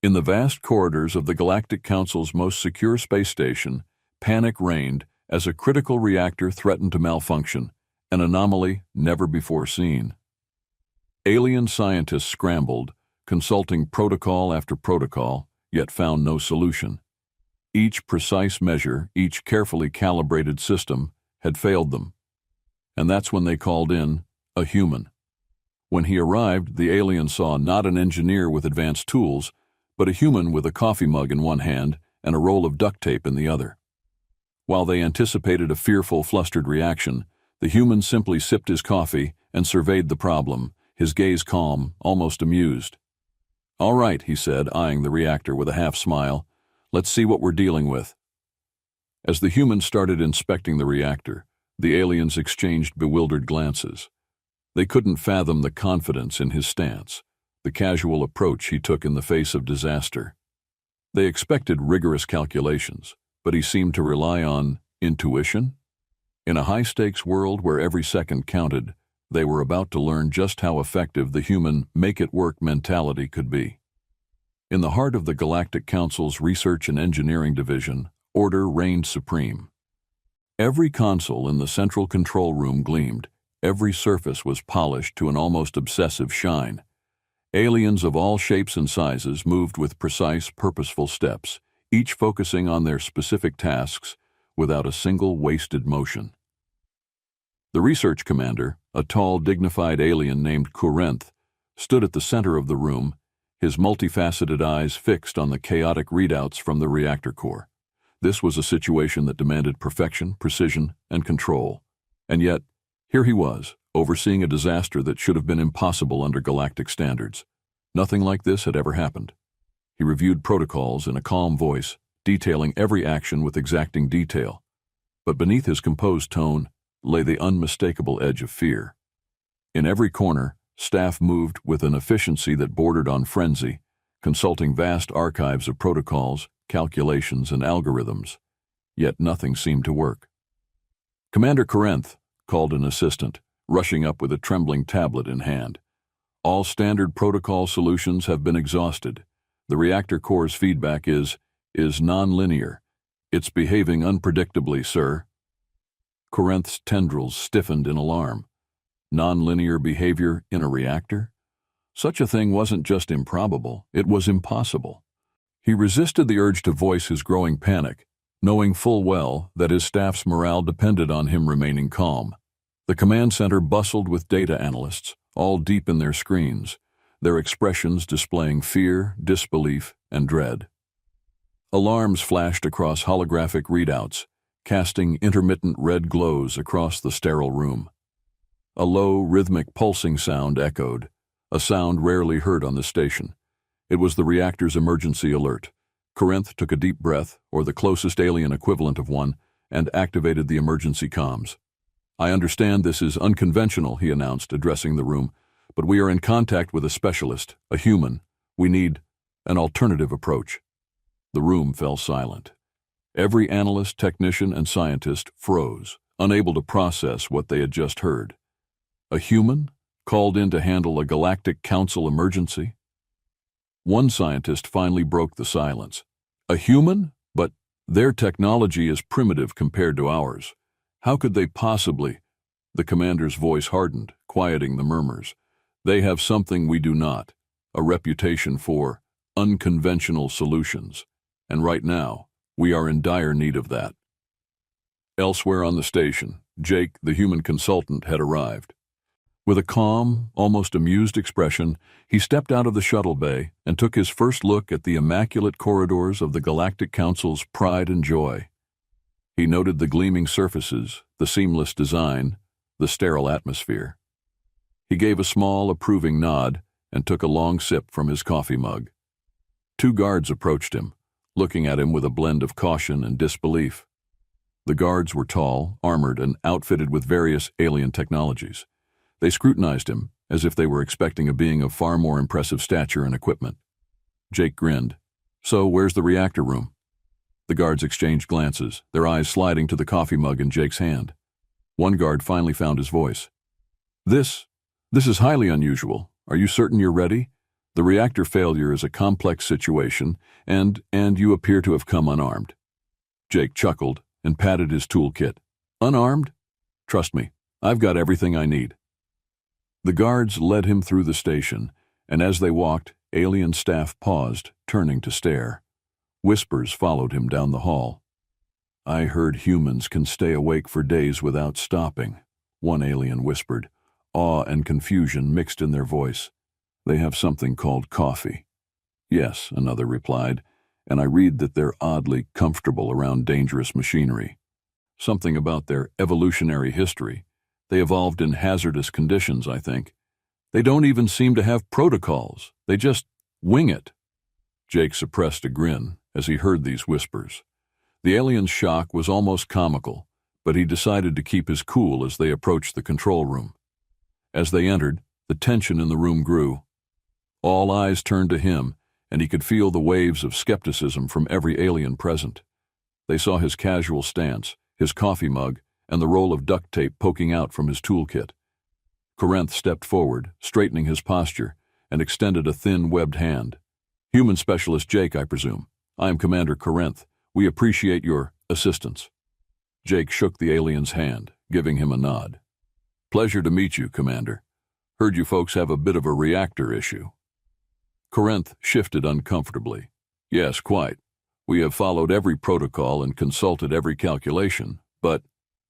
In the vast corridors of the Galactic Council's most secure space station, panic reigned as a critical reactor threatened to malfunction, an anomaly never before seen. Alien scientists scrambled, consulting protocol after protocol, yet found no solution. Each precise measure, each carefully calibrated system had failed them. And that's when they called in a human. When he arrived, the alien saw not an engineer with advanced tools, but a human with a coffee mug in one hand and a roll of duct tape in the other. While they anticipated a fearful, flustered reaction, the human simply sipped his coffee and surveyed the problem, his gaze calm, almost amused. "All right," he said, eyeing the reactor with a half-smile. "Let's see what we're dealing with." As the humans started inspecting the reactor, the aliens exchanged bewildered glances. They couldn't fathom the confidence in his stance, the casual approach he took in the face of disaster. They expected rigorous calculations, but he seemed to rely on intuition. In a high-stakes world where every second counted, they were about to learn just how effective the human make-it-work mentality could be. In the heart of the Galactic Council's Research and Engineering Division, order reigned supreme. Every console in the central control room gleamed. Every surface was polished to an almost obsessive shine. Aliens of all shapes and sizes moved with precise, purposeful steps, each focusing on their specific tasks without a single wasted motion. The research commander, a tall, dignified alien named Corinth, stood at the center of the room, his multifaceted eyes fixed on the chaotic readouts from the reactor core. This was a situation that demanded perfection, precision, and control. And yet, here he was, overseeing a disaster that should have been impossible under galactic standards. Nothing like this had ever happened. He reviewed protocols in a calm voice, detailing every action with exacting detail. But beneath his composed tone lay the unmistakable edge of fear. In every corner, staff moved with an efficiency that bordered on frenzy, consulting vast archives of protocols, calculations, and algorithms. Yet nothing seemed to work. "Commander Corinth," called an assistant, rushing up with a trembling tablet in hand. "All standard protocol solutions have been exhausted. The reactor core's feedback is non-linear. It's behaving unpredictably, sir." Corinth's tendrils stiffened in alarm. Non-linear behavior in a reactor? Such a thing wasn't just improbable, it was impossible. He resisted the urge to voice his growing panic, knowing full well that his staff's morale depended on him remaining calm. The command center bustled with data analysts, all deep in their screens, their expressions displaying fear, disbelief, and dread. Alarms flashed across holographic readouts, casting intermittent red glows across the sterile room. A low, rhythmic pulsing sound echoed, a sound rarely heard on the station. It was the reactor's emergency alert. Corinth took a deep breath, or the closest alien equivalent of one, and activated the emergency comms. "I understand this is unconventional," he announced, addressing the room, "but we are in contact with a specialist, a human. We need an alternative approach." The room fell silent. Every analyst, technician, and scientist froze, unable to process what they had just heard. A human, called in to handle a Galactic Council emergency? One scientist finally broke the silence. "A human? But their technology is primitive compared to ours. How could they possibly?" The commander's voice hardened, quieting the murmurs. "They have something we do not, a reputation for unconventional solutions. And right now, we are in dire need of that." Elsewhere on the station, Jake, the human consultant, had arrived. With a calm, almost amused expression, he stepped out of the shuttle bay and took his first look at the immaculate corridors of the Galactic Council's pride and joy. He noted the gleaming surfaces, the seamless design, the sterile atmosphere. He gave a small, approving nod and took a long sip from his coffee mug. Two guards approached him, looking at him with a blend of caution and disbelief. The guards were tall, armored, and outfitted with various alien technologies. They scrutinized him as if they were expecting a being of far more impressive stature and equipment. Jake grinned. "So, where's the reactor room?" The guards exchanged glances, their eyes sliding to the coffee mug in Jake's hand. One guard finally found his voice. This is highly unusual. Are you certain you're ready? The reactor failure is a complex situation, and you appear to have come unarmed. Jake chuckled and patted his toolkit. Unarmed? Trust me, I've got everything I need. The guards led him through the station, and as they walked, alien staff paused, turning to stare. Whispers followed him down the hall. I heard humans can stay awake for days without stopping, one alien whispered, awe and confusion mixed in their voice. They have something called coffee. Yes, another replied, and I read that they're oddly comfortable around dangerous machinery. Something about their evolutionary history. They evolved in hazardous conditions, I think. They don't even seem to have protocols. They just wing it. Jake suppressed a grin as he heard these whispers. The alien's shock was almost comical, but he decided to keep his cool as they approached the control room. As they entered, the tension in the room grew. All eyes turned to him, and he could feel the waves of skepticism from every alien present. They saw his casual stance, his coffee mug, and the roll of duct tape poking out from his toolkit. Corinth stepped forward, straightening his posture, and extended a thin, webbed hand. Human Specialist Jake, I presume. I am Commander Corinth. We appreciate your assistance. Jake shook the alien's hand, giving him a nod. Pleasure to meet you, Commander. Heard you folks have a bit of a reactor issue. Corinth shifted uncomfortably. Yes, quite. We have followed every protocol and consulted every calculation, but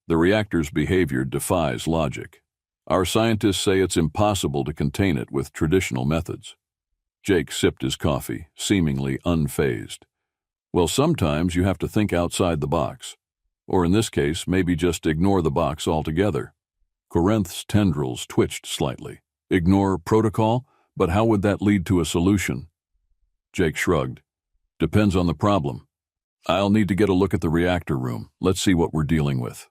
the reactor's behavior defies logic. Our scientists say it's impossible to contain it with traditional methods. Jake sipped his coffee, seemingly unfazed. Well, sometimes you have to think outside the box. Or in this case, maybe just ignore the box altogether. Corinth's tendrils twitched slightly. Ignore protocol? But how would that lead to a solution? Jake shrugged. Depends on the problem. I'll need to get a look at the reactor room. Let's see what we're dealing with.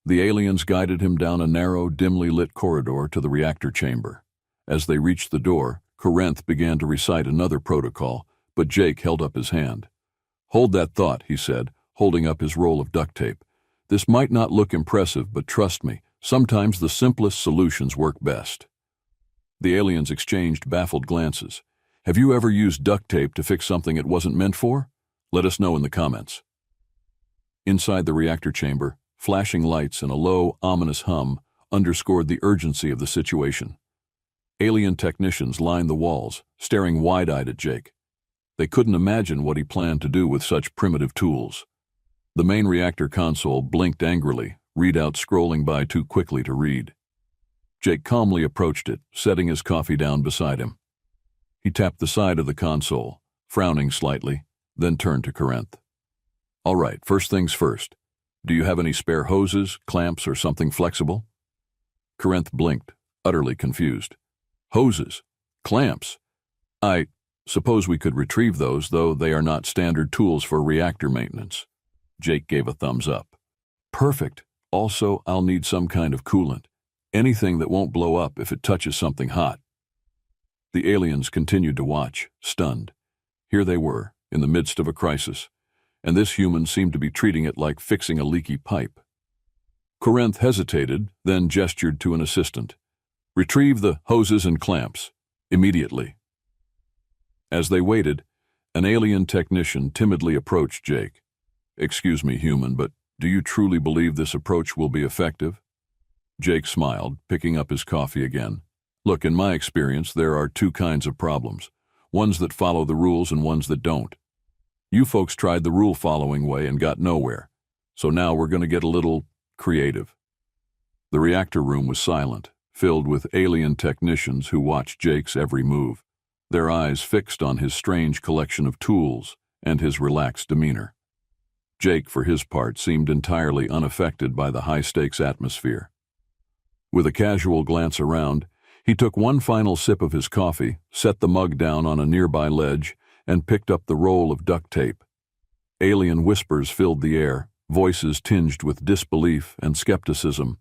The aliens guided him down a narrow, dimly lit corridor to the reactor chamber. As they reached the door, Corinth began to recite another protocol, but Jake held up his hand. Hold that thought, he said, holding up his roll of duct tape. This might not look impressive, but trust me, sometimes the simplest solutions work best. The aliens exchanged baffled glances. Have you ever used duct tape to fix something it wasn't meant for? Let us know in the comments. Inside the reactor chamber, flashing lights and a low, ominous hum underscored the urgency of the situation. Alien technicians lined the walls, staring wide-eyed at Jake. They couldn't imagine what he planned to do with such primitive tools. The main reactor console blinked angrily, readouts scrolling by too quickly to read. Jake calmly approached it, setting his coffee down beside him. He tapped the side of the console, frowning slightly, then turned to Corinth. All right, first things first. Do you have any spare hoses, clamps, or something flexible? Corinth blinked, utterly confused. Hoses? Clamps? I suppose we could retrieve those, though they are not standard tools for reactor maintenance. Jake gave a thumbs up. Perfect. Also, I'll need some kind of coolant. Anything that won't blow up if it touches something hot. The aliens continued to watch, stunned. Here they were, in the midst of a crisis, and this human seemed to be treating it like fixing a leaky pipe. Corinth hesitated, then gestured to an assistant. Retrieve the hoses and clamps, immediately. As they waited, an alien technician timidly approached Jake. Excuse me, human, but do you truly believe this approach will be effective? Jake smiled, picking up his coffee again. Look, in my experience, there are two kinds of problems. Ones that follow the rules and ones that don't. You folks tried the rule-following way and got nowhere. So now we're going to get a little creative. The reactor room was silent, filled with alien technicians who watched Jake's every move, their eyes fixed on his strange collection of tools and his relaxed demeanor. Jake, for his part, seemed entirely unaffected by the high-stakes atmosphere. With a casual glance around, he took one final sip of his coffee, set the mug down on a nearby ledge, and picked up the roll of duct tape. Alien whispers filled the air, voices tinged with disbelief and skepticism.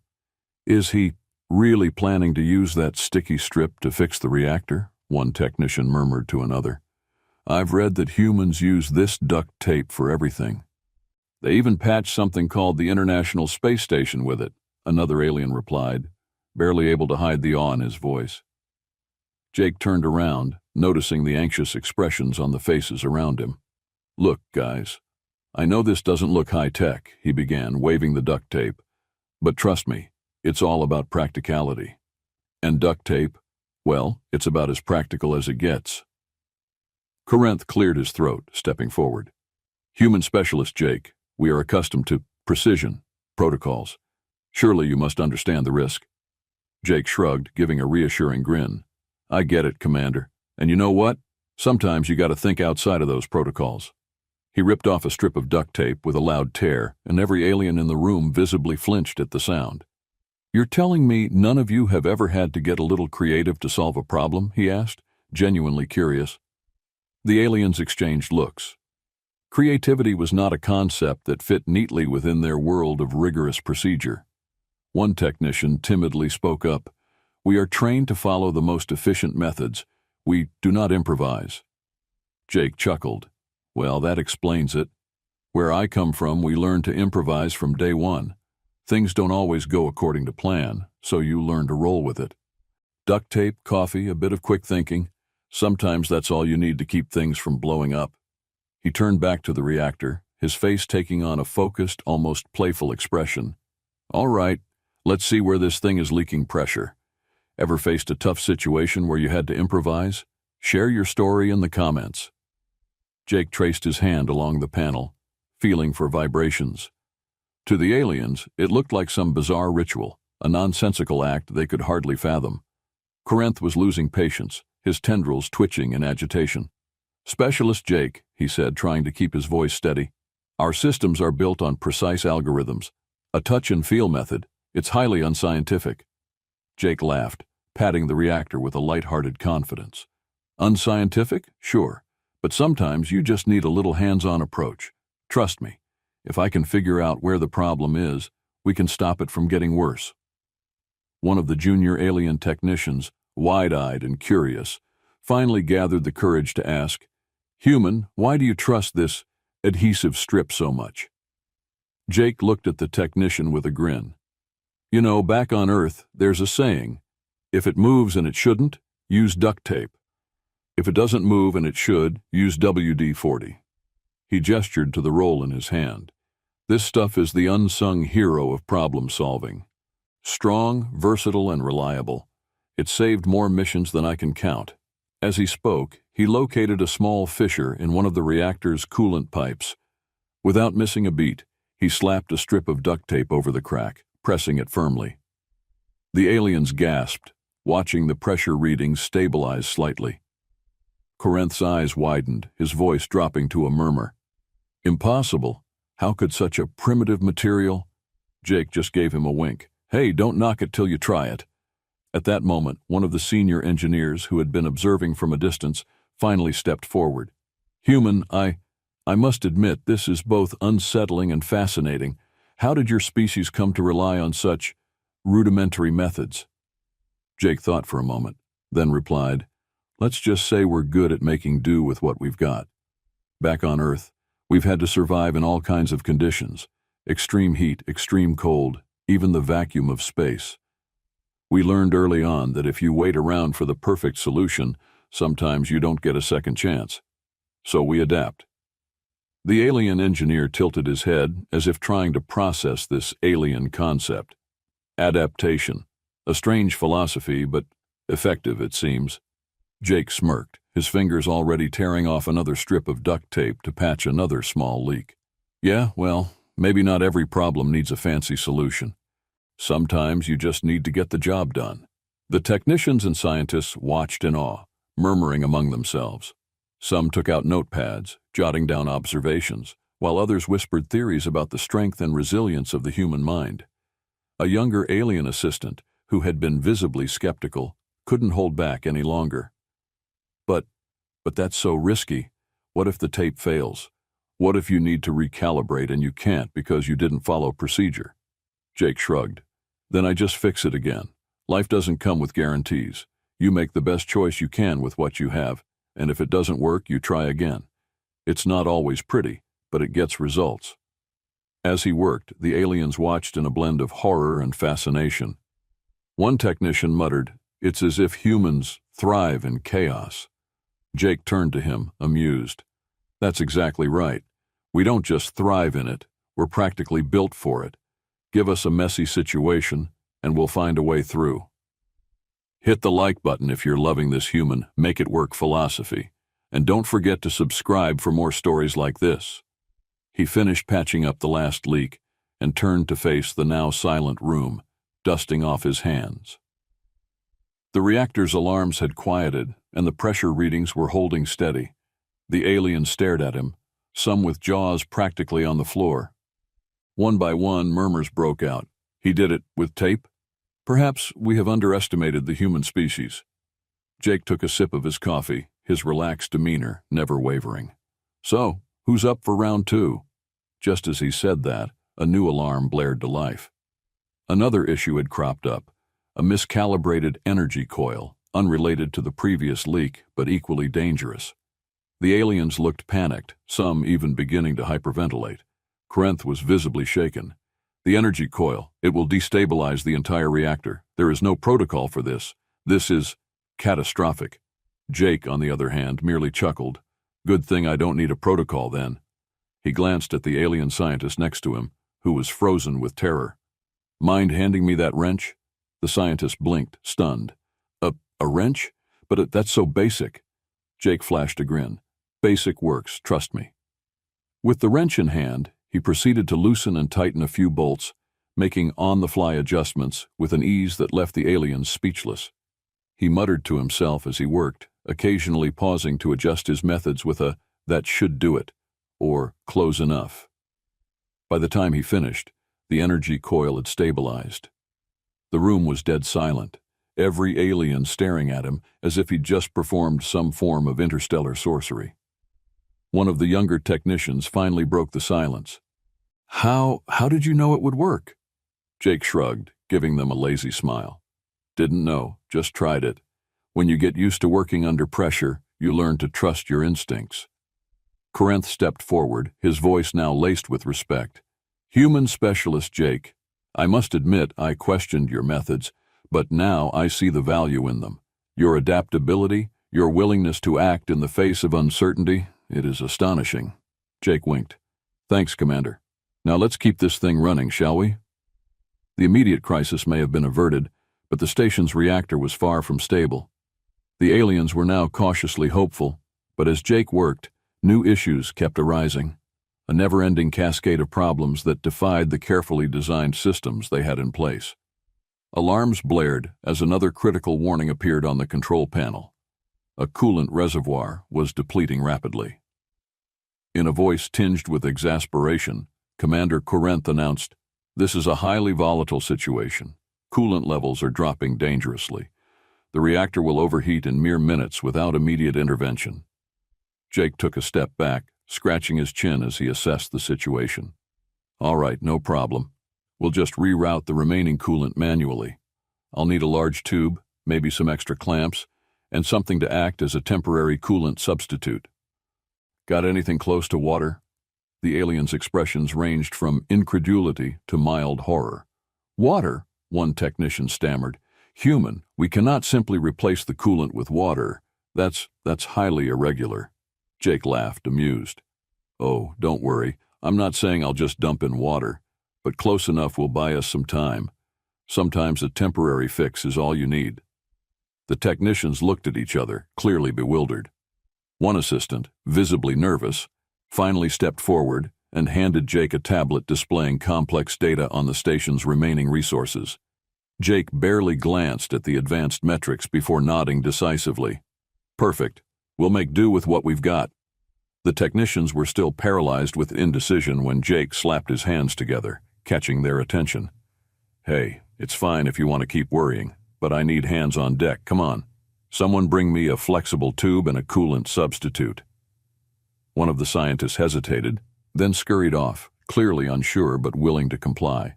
Is he really planning to use that sticky strip to fix the reactor? One technician murmured to another. I've read that humans use this duct tape for everything. They even patched something called the International Space Station with it, another alien replied, barely able to hide the awe in his voice. Jake turned around, noticing the anxious expressions on the faces around him. "Look, guys, I know this doesn't look high-tech," he began, waving the duct tape, "but trust me, it's all about practicality. And duct tape, well, it's about as practical as it gets." Corinth cleared his throat, stepping forward. "Human specialist Jake, we are accustomed to precision, protocols. Surely you must understand the risk." Jake shrugged, giving a reassuring grin. "I get it, Commander. And you know what? Sometimes you gotta think outside of those protocols." He ripped off a strip of duct tape with a loud tear, and every alien in the room visibly flinched at the sound. "You're telling me none of you have ever had to get a little creative to solve a problem?" he asked, genuinely curious. The aliens exchanged looks. Creativity was not a concept that fit neatly within their world of rigorous procedure. One technician timidly spoke up, "We are trained to follow the most efficient methods. We do not improvise." Jake chuckled. "Well, that explains it. Where I come from, we learn to improvise from day one. Things don't always go according to plan, so you learn to roll with it. Duct tape, coffee, a bit of quick thinking. Sometimes that's all you need to keep things from blowing up." He turned back to the reactor, his face taking on a focused, almost playful expression. "All right, let's see where this thing is leaking pressure. Ever faced a tough situation where you had to improvise? Share your story in the comments." Jake traced his hand along the panel, feeling for vibrations. To the aliens, it looked like some bizarre ritual, a nonsensical act they could hardly fathom. Corinth was losing patience, his tendrils twitching in agitation. "Specialist Jake," he said, trying to keep his voice steady, "our systems are built on precise algorithms, a touch-and-feel method. It's highly unscientific." Jake laughed, patting the reactor with a light-hearted confidence. "Unscientific? Sure. But sometimes you just need a little hands-on approach. Trust me, if I can figure out where the problem is, we can stop it from getting worse." One of the junior alien technicians, wide-eyed and curious, finally gathered the courage to ask, "Human, why do you trust this adhesive strip so much?" Jake looked at the technician with a grin. "You know, back on Earth, there's a saying, if it moves and it shouldn't, use duct tape. If it doesn't move and it should, use WD-40. He gestured to the roll in his hand. "This stuff is the unsung hero of problem solving. Strong, versatile, and reliable. It saved more missions than I can count." As he spoke, he located a small fissure in one of the reactor's coolant pipes. Without missing a beat, he slapped a strip of duct tape over the crack, pressing it firmly. The aliens gasped, watching the pressure readings stabilize slightly. Corinth's eyes widened, his voice dropping to a murmur. "Impossible. How could such a primitive material—" Jake just gave him a wink. "Hey, don't knock it till you try it." At that moment, one of the senior engineers who had been observing from a distance finally stepped forward. "Human, I must admit this is both unsettling and fascinating. How did your species come to rely on such rudimentary methods?" Jake thought for a moment, then replied, "Let's just say we're good at making do with what we've got. Back on Earth, we've had to survive in all kinds of conditions, extreme heat, extreme cold, even the vacuum of space. We learned early on that if you wait around for the perfect solution, sometimes you don't get a second chance. So we adapt." The alien engineer tilted his head as if trying to process this alien concept. Adaptation. A strange philosophy, but effective, it seems. Jake smirked, his fingers already tearing off another strip of duct tape to patch another small leak. "Yeah, well, maybe not every problem needs a fancy solution. Sometimes you just need to get the job done." The technicians and scientists watched in awe, murmuring among themselves. Some took out notepads, jotting down observations, while others whispered theories about the strength and resilience of the human mind. A younger alien assistant, who had been visibly skeptical, couldn't hold back any longer. But that's so risky. What if the tape fails? What if you need to recalibrate and you can't because you didn't follow procedure?" Jake shrugged. "Then I just fix it again. Life doesn't come with guarantees. You make the best choice you can with what you have, and if it doesn't work, you try again. It's not always pretty, but it gets results." As he worked, the aliens watched in a blend of horror and fascination. One technician muttered, "It's as if humans thrive in chaos." Jake turned to him, amused. That's exactly right. We don't just thrive in it, we're practically built for it. Give us a messy situation, and we'll find a way through. Hit the like button if you're loving this human make it work philosophy, and don't forget to subscribe for more stories like this. He finished patching up the last leak and turned to face the now silent room, dusting off his hands. The reactor's alarms had quieted, and the pressure readings were holding steady. The alien stared at him, some with jaws practically on the floor. One by one, murmurs broke out. He did it with tape? Perhaps we have underestimated the human species. Jake took a sip of his coffee, his relaxed demeanor never wavering. So, who's up for round 2? Just as he said that, a new alarm blared to life. Another issue had cropped up, a miscalibrated energy coil, unrelated to the previous leak, but equally dangerous. The aliens looked panicked, some even beginning to hyperventilate. Corinth was visibly shaken. The energy coil, it will destabilize the entire reactor. There is no protocol for this. This is catastrophic. Jake, on the other hand, merely chuckled. Good thing I don't need a protocol then. He glanced at the alien scientist next to him, who was frozen with terror. Mind handing me that wrench? The scientist blinked, stunned. A wrench? But that's so basic. Jake flashed a grin. Basic works, trust me. With the wrench in hand, he proceeded to loosen and tighten a few bolts, making on-the-fly adjustments with an ease that left the aliens speechless. He muttered to himself as he worked, occasionally pausing to adjust his methods with a "that should do it," or "close enough." By the time he finished, the energy coil had stabilized. The room was dead silent, every alien staring at him as if he'd just performed some form of interstellar sorcery. One of the younger technicians finally broke the silence. How did you know it would work? Jake shrugged, giving them a lazy smile. Didn't know, just tried it. When you get used to working under pressure, you learn to trust your instincts. Corinth stepped forward, his voice now laced with respect. Human specialist Jake, I must admit I questioned your methods, but now I see the value in them. Your adaptability, your willingness to act in the face of uncertainty, it is astonishing. Jake winked. Thanks, Commander. Now let's keep this thing running, shall we? The immediate crisis may have been averted, but the station's reactor was far from stable. The aliens were now cautiously hopeful, but as Jake worked, new issues kept arising, a never-ending cascade of problems that defied the carefully designed systems they had in place. Alarms blared as another critical warning appeared on the control panel. A coolant reservoir was depleting rapidly. In a voice tinged with exasperation, Commander Corinth announced, "This is a highly volatile situation. Coolant levels are dropping dangerously. The reactor will overheat in mere minutes without immediate intervention." Jake took a step back, scratching his chin as he assessed the situation. All right, no problem. We'll just reroute the remaining coolant manually. I'll need a large tube, maybe some extra clamps, and something to act as a temporary coolant substitute. Got anything close to water? The alien's expressions ranged from incredulity to mild horror. Water? One technician stammered. Human, we cannot simply replace the coolant with water. That's highly irregular. Jake laughed, amused. Oh, don't worry. I'm not saying I'll just dump in water, but close enough will buy us some time. Sometimes a temporary fix is all you need. The technicians looked at each other, clearly bewildered. One assistant, visibly nervous, finally stepped forward and handed Jake a tablet displaying complex data on the station's remaining resources. Jake barely glanced at the advanced metrics before nodding decisively. Perfect. We'll make do with what we've got. The technicians were still paralyzed with indecision when Jake slapped his hands together, catching their attention. Hey, it's fine if you want to keep worrying, but I need hands on deck. Come on. Someone bring me a flexible tube and a coolant substitute. One of the scientists hesitated, then scurried off, clearly unsure but willing to comply.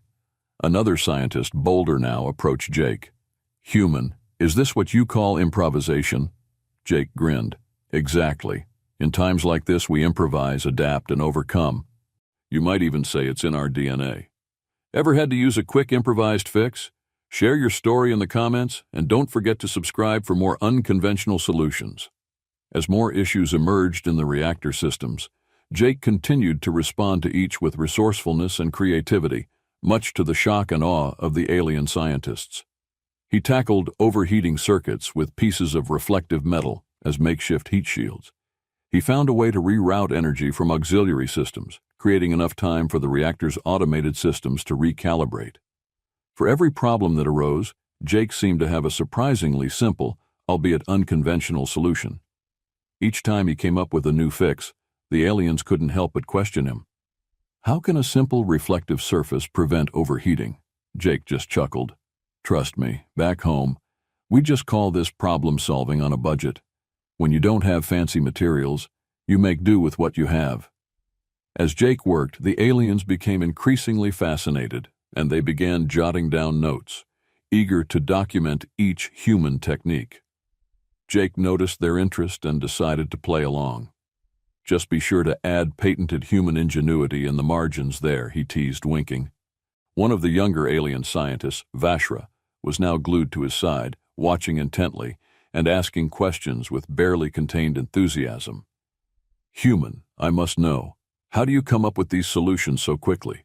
Another scientist, bolder now, approached Jake. Human, is this what you call improvisation? Jake grinned. Exactly. In times like this, we improvise, adapt, and overcome. You might even say it's in our DNA. Ever had to use a quick improvised fix? Share your story in the comments, and don't forget to subscribe for more unconventional solutions. As more issues emerged in the reactor systems, Jake continued to respond to each with resourcefulness and creativity, much to the shock and awe of the alien scientists. He tackled overheating circuits with pieces of reflective metal as makeshift heat shields. He found a way to reroute energy from auxiliary systems, creating enough time for the reactor's automated systems to recalibrate. For every problem that arose, Jake seemed to have a surprisingly simple, albeit unconventional solution. Each time he came up with a new fix, the aliens couldn't help but question him. How can a simple reflective surface prevent overheating? Jake just chuckled. Trust me, back home, we just call this problem solving on a budget. When you don't have fancy materials, you make do with what you have. As Jake worked, the aliens became increasingly fascinated, and they began jotting down notes, eager to document each human technique. Jake noticed their interest and decided to play along. Just be sure to add patented human ingenuity in the margins there, he teased, winking. One of the younger alien scientists, Vashra, was now glued to his side, watching intently and asking questions with barely contained enthusiasm. Human, I must know. How do you come up with these solutions so quickly?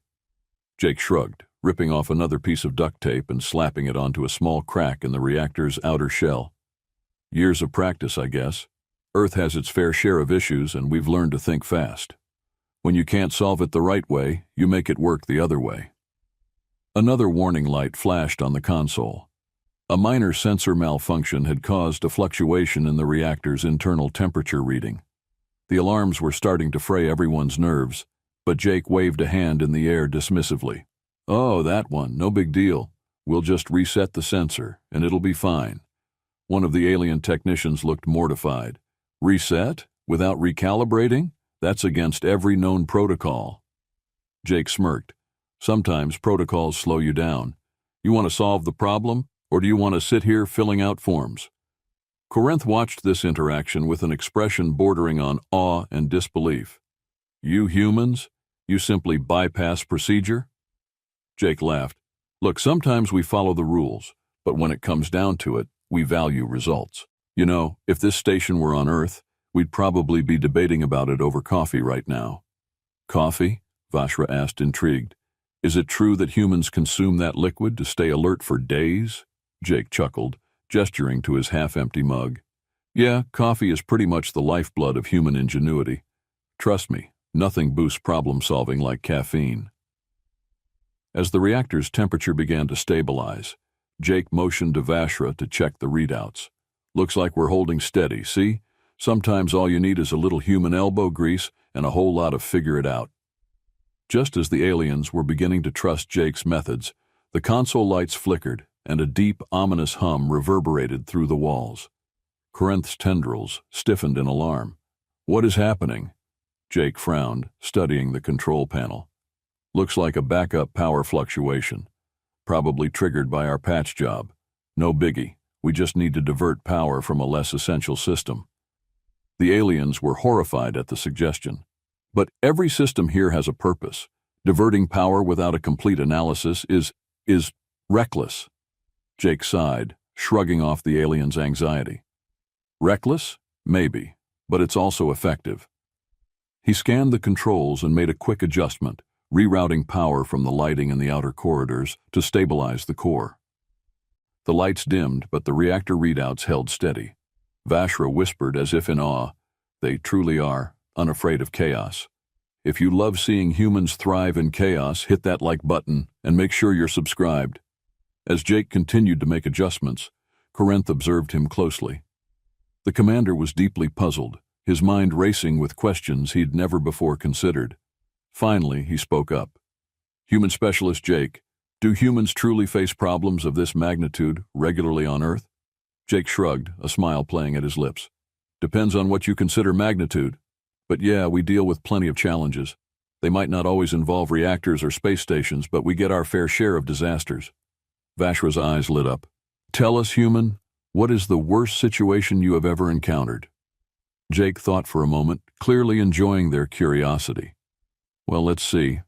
Jake shrugged, ripping off another piece of duct tape and slapping it onto a small crack in the reactor's outer shell. Years of practice, I guess. Earth has its fair share of issues, and we've learned to think fast. When you can't solve it the right way, you make it work the other way. Another warning light flashed on the console. A minor sensor malfunction had caused a fluctuation in the reactor's internal temperature reading. The alarms were starting to fray everyone's nerves, but Jake waved a hand in the air dismissively. Oh, that one, no big deal. We'll just reset the sensor, and it'll be fine. One of the alien technicians looked mortified. Reset? Without recalibrating? That's against every known protocol. Jake smirked. Sometimes protocols slow you down. You want to solve the problem, or do you want to sit here filling out forms? Corinth watched this interaction with an expression bordering on awe and disbelief. You humans? You simply bypass procedure? Jake laughed. Look, sometimes we follow the rules, but when it comes down to it, we value results. You know, if this station were on Earth, we'd probably be debating about it over coffee right now. Coffee? Vashra asked, intrigued. Is it true that humans consume that liquid to stay alert for days? Jake chuckled, gesturing to his half-empty mug. Yeah, coffee is pretty much the lifeblood of human ingenuity. Trust me, nothing boosts problem-solving like caffeine. As the reactor's temperature began to stabilize, Jake motioned to Vashra to check the readouts. Looks like we're holding steady, see? Sometimes all you need is a little human elbow grease and a whole lot of figure it out. Just as the aliens were beginning to trust Jake's methods, the console lights flickered and a deep, ominous hum reverberated through the walls. Corinth's tendrils stiffened in alarm. What is happening? Jake frowned, studying the control panel. Looks like a backup power fluctuation, probably triggered by our patch job. No biggie, we just need to divert power from a less essential system. The aliens were horrified at the suggestion. But every system here has a purpose. Diverting power without a complete analysis is reckless. Jake sighed, shrugging off the alien's anxiety. Reckless? Maybe, but it's also effective. He scanned the controls and made a quick adjustment, rerouting power from the lighting in the outer corridors to stabilize the core. The lights dimmed, but the reactor readouts held steady. Vashra whispered as if in awe, "They truly are unafraid of chaos." If you love seeing humans thrive in chaos, hit that like button and make sure you're subscribed. As Jake continued to make adjustments, Corinth observed him closely. The commander was deeply puzzled, his mind racing with questions he'd never before considered. Finally, he spoke up. Human Specialist Jake, do humans truly face problems of this magnitude regularly on Earth? Jake shrugged, a smile playing at his lips. Depends on what you consider magnitude. But yeah, we deal with plenty of challenges. They might not always involve reactors or space stations, but we get our fair share of disasters. Vashra's eyes lit up. Tell us, human, what is the worst situation you have ever encountered? Jake thought for a moment, clearly enjoying their curiosity. Well, let's see.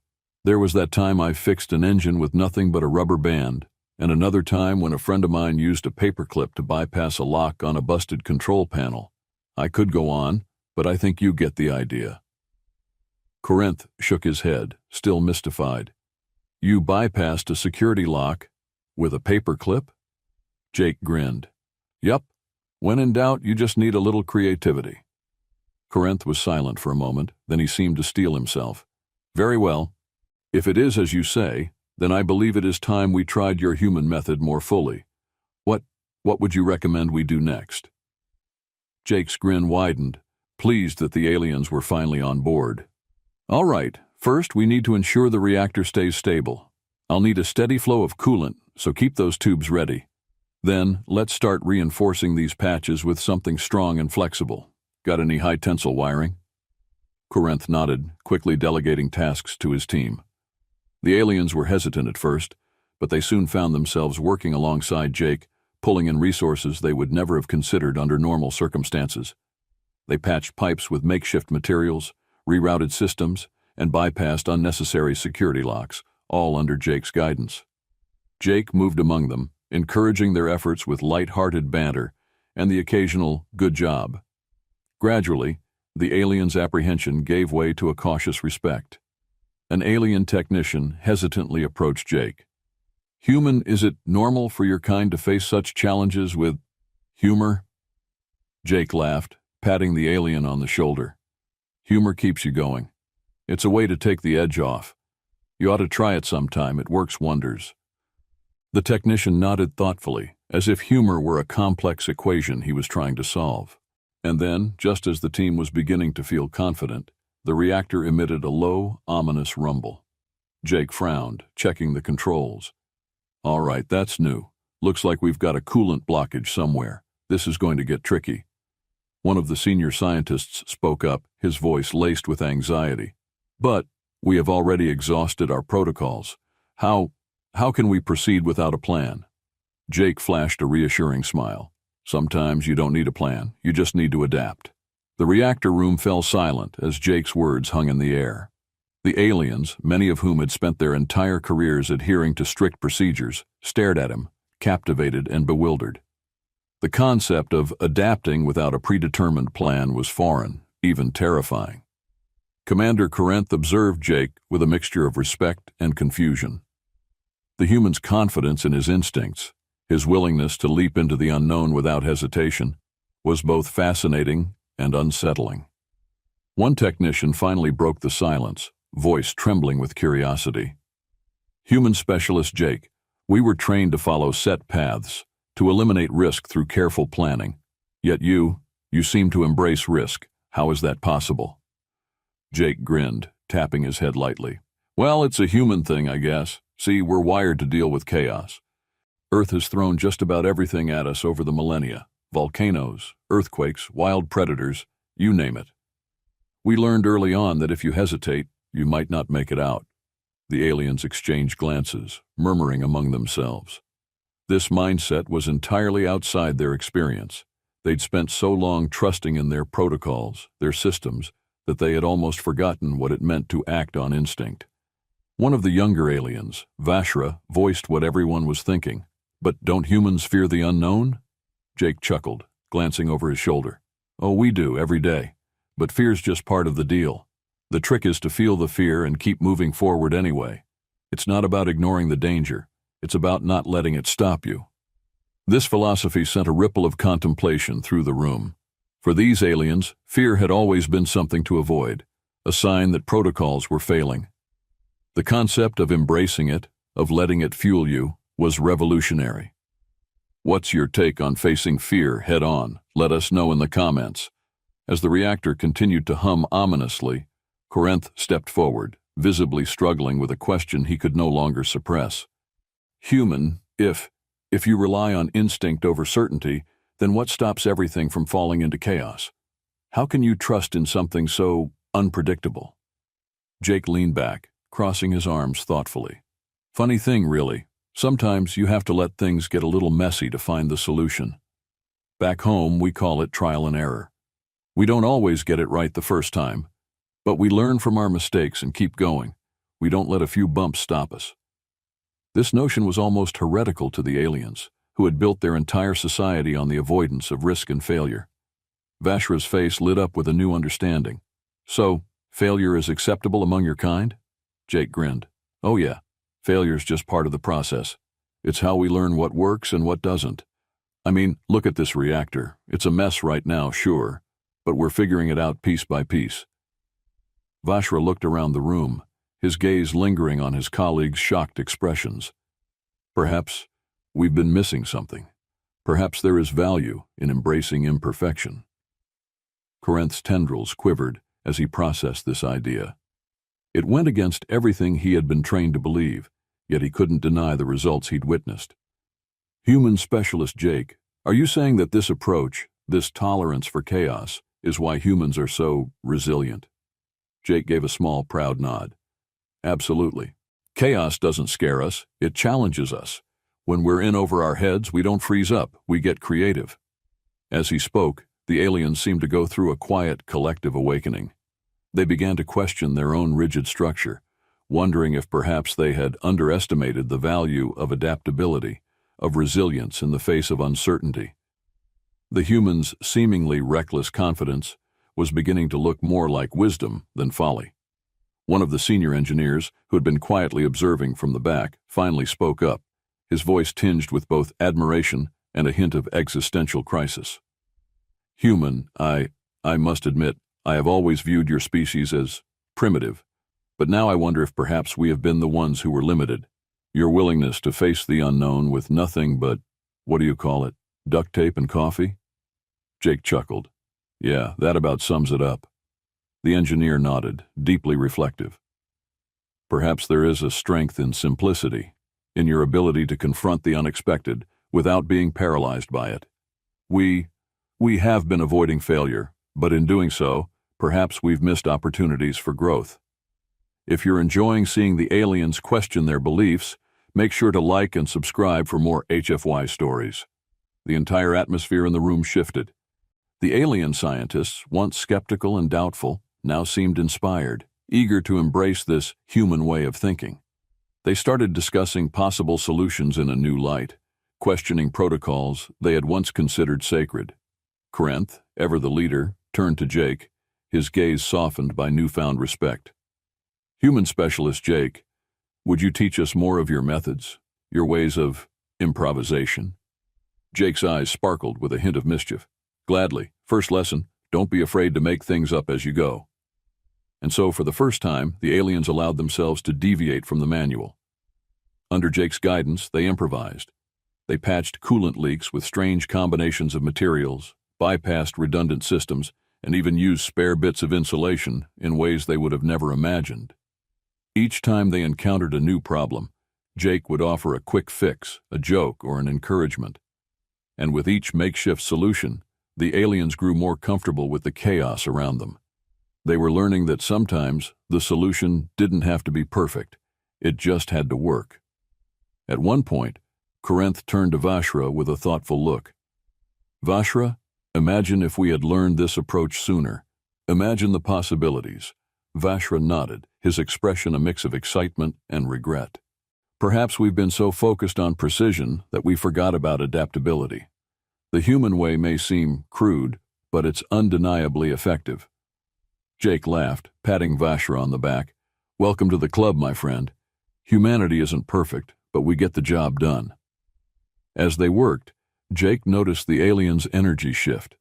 There was that time I fixed an engine with nothing but a rubber band, and another time when a friend of mine used a paperclip to bypass a lock on a busted control panel. I could go on, but I think you get the idea. Corinth shook his head, still mystified. You bypassed a security lock with a paper clip? Jake grinned. Yup. When in doubt, you just need a little creativity. Corinth was silent for a moment, then he seemed to steel himself. Very well. If it is as you say, then I believe it is time we tried your human method more fully. What would you recommend we do next? Jake's grin widened, pleased that the aliens were finally on board. All right, first we need to ensure the reactor stays stable. I'll need a steady flow of coolant, so keep those tubes ready. Then, let's start reinforcing these patches with something strong and flexible. Got any high-tensile wiring? Corinth nodded, quickly delegating tasks to his team. The aliens were hesitant at first, but they soon found themselves working alongside Jake, pulling in resources they would never have considered under normal circumstances. They patched pipes with makeshift materials, rerouted systems, and bypassed unnecessary security locks, all under Jake's guidance. Jake moved among them, encouraging their efforts with light-hearted banter and the occasional good job. Gradually, the aliens' apprehension gave way to a cautious respect. An alien technician hesitantly approached Jake. Human, is it normal for your kind to face such challenges with humor? Jake laughed, patting the alien on the shoulder. Humor keeps you going. It's a way to take the edge off. You ought to try it sometime, it works wonders. The technician nodded thoughtfully, as if humor were a complex equation he was trying to solve. And then, just as the team was beginning to feel confident, the reactor emitted a low, ominous rumble. Jake frowned, checking the controls. All right, that's new. Looks like we've got a coolant blockage somewhere. This is going to get tricky. One of the senior scientists spoke up, his voice laced with anxiety. But we have already exhausted our protocols. How can we proceed without a plan? Jake flashed a reassuring smile. Sometimes you don't need a plan, you just need to adapt. The reactor room fell silent as Jake's words hung in the air. The aliens, many of whom had spent their entire careers adhering to strict procedures, stared at him, captivated and bewildered. The concept of adapting without a predetermined plan was foreign, even terrifying. Commander Corinth observed Jake with a mixture of respect and confusion. The human's confidence in his instincts, his willingness to leap into the unknown without hesitation, was both fascinating and unsettling. One technician finally broke the silence, voice trembling with curiosity. Human specialist Jake, we were trained to follow set paths, to eliminate risk through careful planning. Yet you seem to embrace risk. How is that possible? Jake grinned, tapping his head lightly. Well, it's a human thing, I guess. See, we're wired to deal with chaos. Earth has thrown just about everything at us over the millennia. Volcanoes, earthquakes, wild predators, you name it. We learned early on that if you hesitate, you might not make it out. The aliens exchanged glances, murmuring among themselves. This mindset was entirely outside their experience. They'd spent so long trusting in their protocols, their systems, that they had almost forgotten what it meant to act on instinct. One of the younger aliens, Vashra, voiced what everyone was thinking. But don't humans fear the unknown? Jake chuckled, glancing over his shoulder. Oh, we do, every day. But fear's just part of the deal. The trick is to feel the fear and keep moving forward anyway. It's not about ignoring the danger. It's about not letting it stop you. This philosophy sent a ripple of contemplation through the room. For these aliens, fear had always been something to avoid, a sign that protocols were failing. The concept of embracing it, of letting it fuel you, was revolutionary. What's your take on facing fear head-on? Let us know in the comments. As the reactor continued to hum ominously, Corinth stepped forward, visibly struggling with a question he could no longer suppress. Human, if you rely on instinct over certainty, then what stops everything from falling into chaos? How can you trust in something so unpredictable? Jake leaned back, crossing his arms thoughtfully. Funny thing, really. Sometimes you have to let things get a little messy to find the solution. Back home, we call it trial and error. We don't always get it right the first time, but we learn from our mistakes and keep going. We don't let a few bumps stop us. This notion was almost heretical to the aliens, who had built their entire society on the avoidance of risk and failure. Vashra's face lit up with a new understanding. So, failure is acceptable among your kind? Jake grinned. Oh yeah, failure's just part of the process. It's how we learn what works and what doesn't. I mean, look at this reactor. It's a mess right now, sure, but we're figuring it out piece by piece. Vashra looked around the room, his gaze lingering on his colleagues' shocked expressions. Perhaps we've been missing something. Perhaps there is value in embracing imperfection. Corinth's tendrils quivered as he processed this idea. It went against everything he had been trained to believe, yet he couldn't deny the results he'd witnessed. Human specialist Jake, are you saying that this approach, this tolerance for chaos, is why humans are so resilient? Jake gave a small, proud nod. Absolutely. Chaos doesn't scare us, it challenges us. When we're in over our heads, we don't freeze up, we get creative. As he spoke, the aliens seemed to go through a quiet, collective awakening. They began to question their own rigid structure, wondering if perhaps they had underestimated the value of adaptability, of resilience in the face of uncertainty. The humans' seemingly reckless confidence was beginning to look more like wisdom than folly. One of the senior engineers, who had been quietly observing from the back, finally spoke up, his voice tinged with both admiration and a hint of existential crisis. Human, I must admit, I have always viewed your species as primitive, but now I wonder if perhaps we have been the ones who were limited. Your willingness to face the unknown with nothing but, what do you call it, duct tape and coffee? Jake chuckled. Yeah, that about sums it up. The engineer nodded, deeply reflective. Perhaps there is a strength in simplicity, in your ability to confront the unexpected without being paralyzed by it. We have been avoiding failure, but in doing so, perhaps we've missed opportunities for growth. If you're enjoying seeing the aliens question their beliefs, make sure to like and subscribe for more HFY stories. The entire atmosphere in the room shifted. The alien scientists, once skeptical and doubtful, now seemed inspired, eager to embrace this human way of thinking. They started discussing possible solutions in a new light, questioning protocols they had once considered sacred. Corinth, ever the leader, turned to Jake, his gaze softened by newfound respect. Human specialist Jake, would you teach us more of your methods, your ways of improvisation? Jake's eyes sparkled with a hint of mischief. Gladly. First lesson, don't be afraid to make things up as you go. And so, for the first time, the aliens allowed themselves to deviate from the manual. Under Jake's guidance, they improvised. They patched coolant leaks with strange combinations of materials, bypassed redundant systems, and even used spare bits of insulation in ways they would have never imagined. Each time they encountered a new problem, Jake would offer a quick fix, a joke, or an encouragement. And with each makeshift solution, the aliens grew more comfortable with the chaos around them. They were learning that sometimes the solution didn't have to be perfect, it just had to work. At one point, Corinth turned to Vashra with a thoughtful look. Vashra, imagine if we had learned this approach sooner. Imagine the possibilities. Vashra nodded, his expression a mix of excitement and regret. Perhaps we've been so focused on precision that we forgot about adaptability. The human way may seem crude, but it's undeniably effective. Jake laughed, patting Vashra on the back. Welcome to the club, my friend. Humanity isn't perfect, but we get the job done. As they worked, Jake noticed the aliens' energy shift.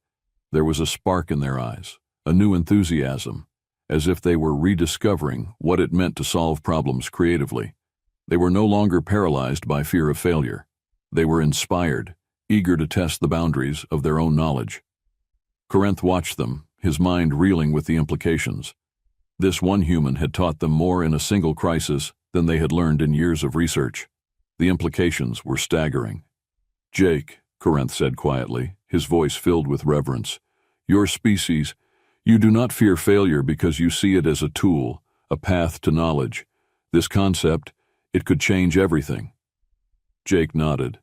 There was a spark in their eyes, a new enthusiasm, as if they were rediscovering what it meant to solve problems creatively. They were no longer paralyzed by fear of failure. They were inspired, eager to test the boundaries of their own knowledge. Corinth watched them, his mind reeling with the implications. This one human had taught them more in a single crisis than they had learned in years of research. The implications were staggering. Jake, Corinth said quietly, his voice filled with reverence, your species, you do not fear failure because you see it as a tool, a path to knowledge. This concept, it could change everything. Jake nodded.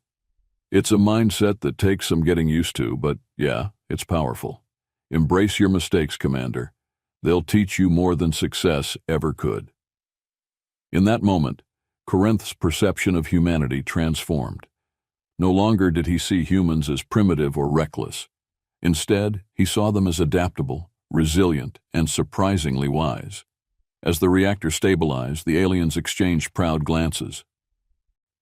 It's a mindset that takes some getting used to, but yeah, it's powerful. Embrace your mistakes, Commander. They'll teach you more than success ever could. In that moment, Corinth's perception of humanity transformed. No longer did he see humans as primitive or reckless. Instead, he saw them as adaptable, resilient, and surprisingly wise. As the reactor stabilized, the aliens exchanged proud glances.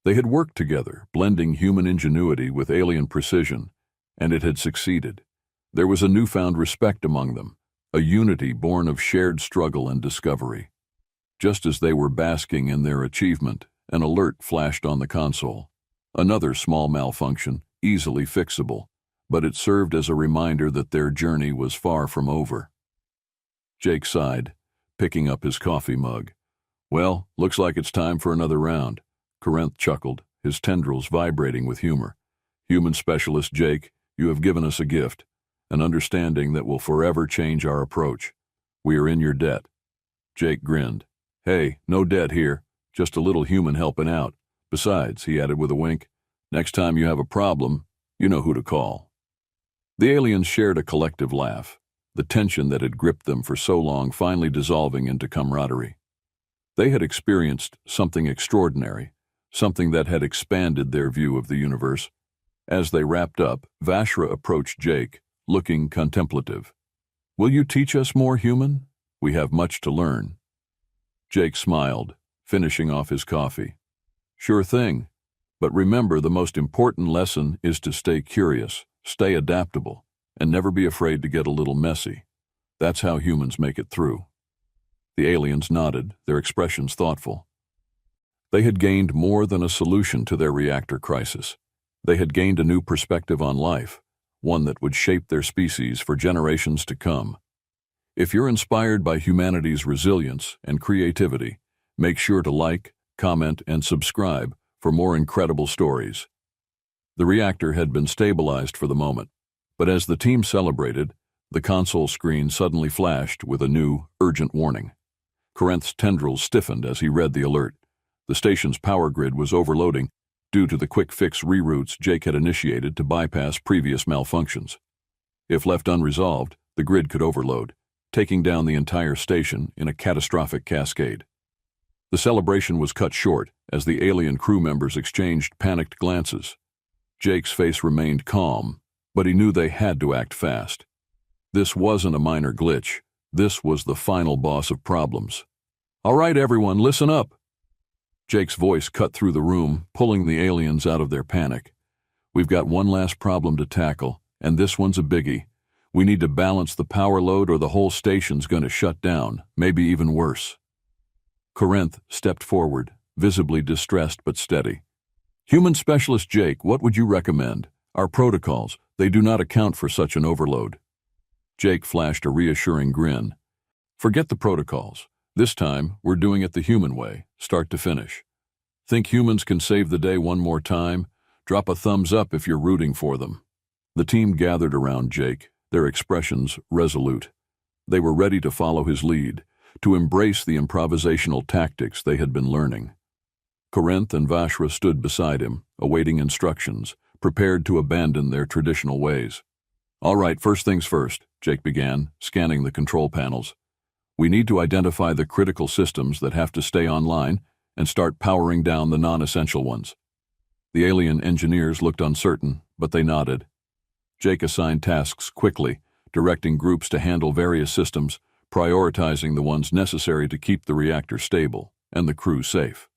They had worked together, blending human ingenuity with alien precision, and it had succeeded. There was a newfound respect among them, a unity born of shared struggle and discovery. Just as they were basking in their achievement, an alert flashed on the console. Another small malfunction, easily fixable, but it served as a reminder that their journey was far from over. Jake sighed, picking up his coffee mug. "Well, looks like it's time for another round." Corinth chuckled, his tendrils vibrating with humor. "Human specialist Jake, you have given us a gift, an understanding that will forever change our approach. We are in your debt." Jake grinned. "Hey, no debt here, just a little human helping out. Besides," he added with a wink, "next time you have a problem, you know who to call." The aliens shared a collective laugh, the tension that had gripped them for so long finally dissolving into camaraderie. They had experienced something extraordinary, something that had expanded their view of the universe. As they wrapped up, Vashra approached Jake, looking contemplative. "Will you teach us more, human? We have much to learn." Jake smiled, finishing off his coffee. "Sure thing. But remember, the most important lesson is to stay curious, stay adaptable, and never be afraid to get a little messy. That's how humans make it through." The aliens nodded, their expressions thoughtful. They had gained more than a solution to their reactor crisis. They had gained a new perspective on life, one that would shape their species for generations to come. If you're inspired by humanity's resilience and creativity, make sure to like, comment, and subscribe for more incredible stories. The reactor had been stabilized for the moment, but as the team celebrated, the console screen suddenly flashed with a new, urgent warning. Corinth's tendrils stiffened as he read the alert. The station's power grid was overloading due to the quick-fix reroutes Jake had initiated to bypass previous malfunctions. If left unresolved, the grid could overload, taking down the entire station in a catastrophic cascade. The celebration was cut short as the alien crew members exchanged panicked glances. Jake's face remained calm, but he knew they had to act fast. This wasn't a minor glitch. This was the final boss of problems. "All right, everyone, listen up." Jake's voice cut through the room, pulling the aliens out of their panic. "We've got one last problem to tackle, and this one's a biggie. We need to balance the power load or the whole station's going to shut down, maybe even worse." Corinth stepped forward, visibly distressed but steady. "Human specialist Jake, what would you recommend? Our protocols, they do not account for such an overload." Jake flashed a reassuring grin. "Forget the protocols. This time, we're doing it the human way, start to finish. Think humans can save the day one more time? Drop a thumbs up if you're rooting for them." The team gathered around Jake, their expressions resolute. They were ready to follow his lead, to embrace the improvisational tactics they had been learning. Corinth and Vashra stood beside him, awaiting instructions, prepared to abandon their traditional ways. "All right, first things first," Jake began, scanning the control panels. "We need to identify the critical systems that have to stay online and start powering down the non-essential ones." The alien engineers looked uncertain, but they nodded. Jake assigned tasks quickly, directing groups to handle various systems, prioritizing the ones necessary to keep the reactor stable and the crew safe.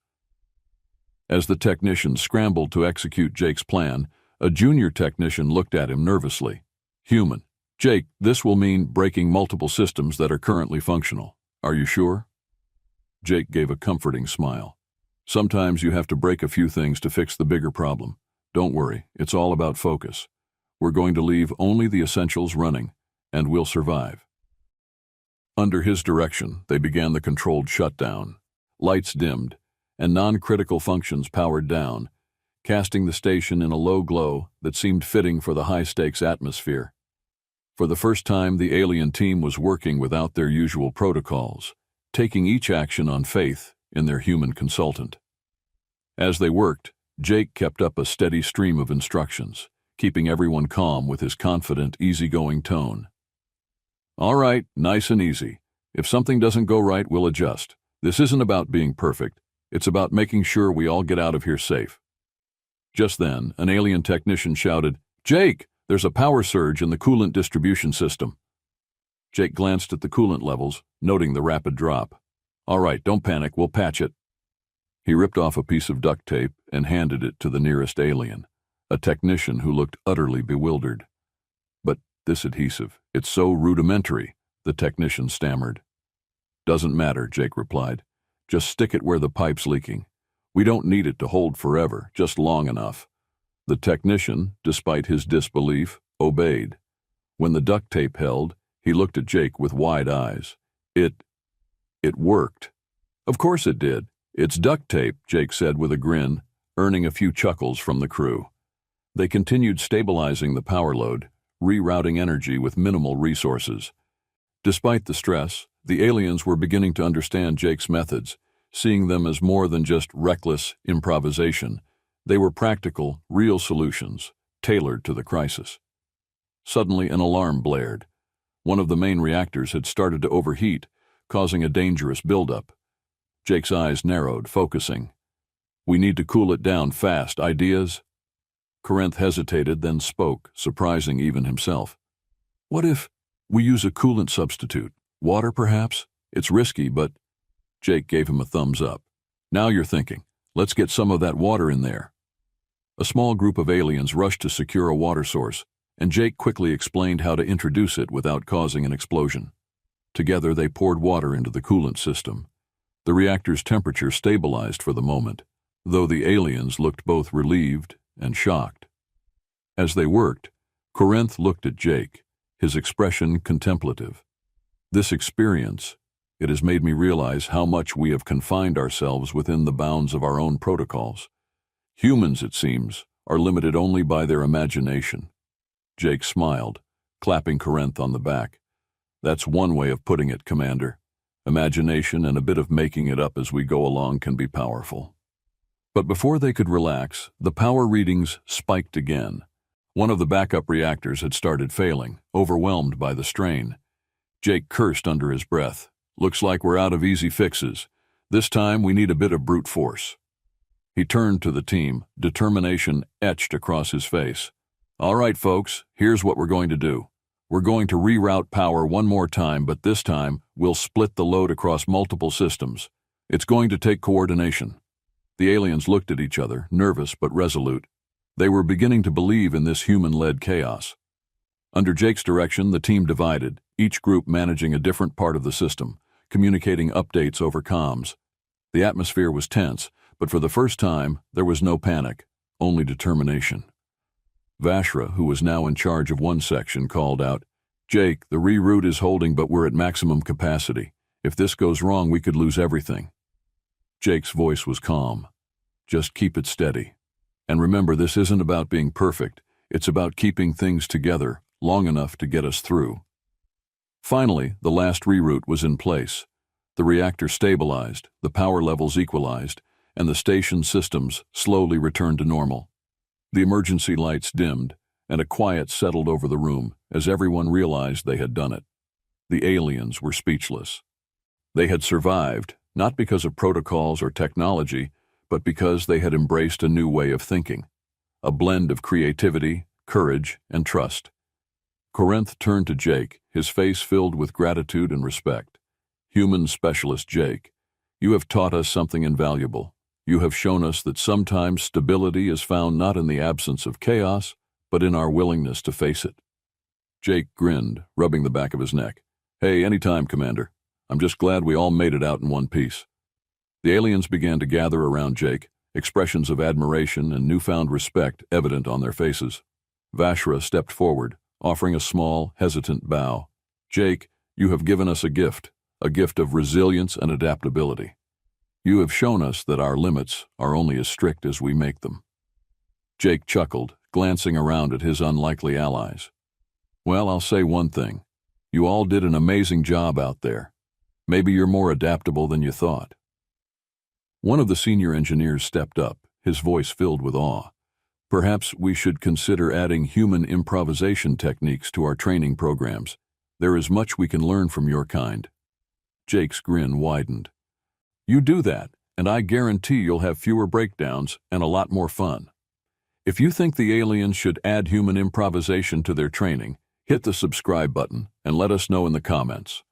As the technicians scrambled to execute Jake's plan, a junior technician looked at him nervously. "Human. Jake, this will mean breaking multiple systems that are currently functional. Are you sure?" Jake gave a comforting smile. "Sometimes you have to break a few things to fix the bigger problem. Don't worry, it's all about focus. We're going to leave only the essentials running, and we'll survive." Under his direction, they began the controlled shutdown. Lights dimmed, and non-critical functions powered down, casting the station in a low glow that seemed fitting for the high-stakes atmosphere. For the first time, the alien team was working without their usual protocols, taking each action on faith in their human consultant. As they worked, Jake kept up a steady stream of instructions, keeping everyone calm with his confident, easygoing tone. "All right, nice and easy. If something doesn't go right, we'll adjust. This isn't about being perfect. It's about making sure we all get out of here safe." Just then, an alien technician shouted, "Jake, There's a power surge in the coolant distribution system. Jake glanced at the coolant levels, noting the rapid drop. All right, don't panic, we'll patch it. He ripped off a piece of duct tape and handed it to the nearest alien, a technician who looked utterly bewildered. But this adhesive, it's so rudimentary, the technician stammered. Doesn't matter, Jake replied. Just stick it where the pipe's leaking. We don't need it to hold forever, just long enough. The technician, despite his disbelief, obeyed. When the duct tape held, he looked at Jake with wide eyes. It worked. Of course it did. It's duct tape, Jake said with a grin, earning a few chuckles from the crew. They continued stabilizing the power load, rerouting energy with minimal resources. Despite the stress, the aliens were beginning to understand Jake's methods, seeing them as more than just reckless improvisation. They were practical, real solutions, tailored to the crisis. Suddenly, an alarm blared. One of the main reactors had started to overheat, causing a dangerous buildup. Jake's eyes narrowed, focusing. We need to cool it down fast. Ideas? Corinth hesitated, then spoke, surprising even himself. What if we use a coolant substitute? Water, perhaps? It's risky, but... Jake gave him a thumbs up. Now you're thinking. Let's get some of that water in there. A small group of aliens rushed to secure a water source, and Jake quickly explained how to introduce it without causing an explosion. Together, they poured water into the coolant system. The reactor's temperature stabilized for the moment, though the aliens looked both relieved and shocked. As they worked, Corinth looked at Jake, his expression contemplative. This experience, it has made me realize how much we have confined ourselves within the bounds of our own protocols. Humans, it seems, are limited only by their imagination. Jake smiled, clapping Corinth on the back. That's one way of putting it, Commander. Imagination and a bit of making it up as we go along can be powerful. But before they could relax, the power readings spiked again. One of the backup reactors had started failing, overwhelmed by the strain. Jake cursed under his breath. Looks like we're out of easy fixes. This time we need a bit of brute force. He turned to the team, determination etched across his face. All right, folks, here's what we're going to do. We're going to reroute power one more time, but this time we'll split the load across multiple systems. It's going to take coordination. The aliens looked at each other, nervous but resolute. They were beginning to believe in this human-led chaos. Under Jake's direction, the team divided, each group managing a different part of the system, communicating updates over comms. The atmosphere was tense, but for the first time, there was no panic, only determination. Vashra, who was now in charge of one section, called out, Jake, the reroute is holding, but we're at maximum capacity. If this goes wrong, we could lose everything. Jake's voice was calm. Just keep it steady. And remember, this isn't about being perfect. It's about keeping things together long enough to get us through. Finally, the last reroute was in place. The reactor stabilized, the power levels equalized, and the station systems slowly returned to normal. The emergency lights dimmed, and a quiet settled over the room as everyone realized they had done it. The aliens were speechless. They had survived, not because of protocols or technology, but because they had embraced a new way of thinking, a blend of creativity, courage, and trust. Corinth turned to Jake, his face filled with gratitude and respect. Human specialist Jake, you have taught us something invaluable. You have shown us that sometimes stability is found not in the absence of chaos, but in our willingness to face it. Jake grinned, rubbing the back of his neck. Hey, anytime, Commander. I'm just glad we all made it out in one piece. The aliens began to gather around Jake, expressions of admiration and newfound respect evident on their faces. Vashra stepped forward, offering a small, hesitant bow. Jake, you have given us a gift of resilience and adaptability. You have shown us that our limits are only as strict as we make them. Jake chuckled, glancing around at his unlikely allies. Well, I'll say one thing. You all did an amazing job out there. Maybe you're more adaptable than you thought. One of the senior engineers stepped up, his voice filled with awe. Perhaps we should consider adding human improvisation techniques to our training programs. There is much we can learn from your kind. Jake's grin widened. You do that, and I guarantee you'll have fewer breakdowns and a lot more fun. If you think the aliens should add human improvisation to their training, hit the subscribe button and let us know in the comments.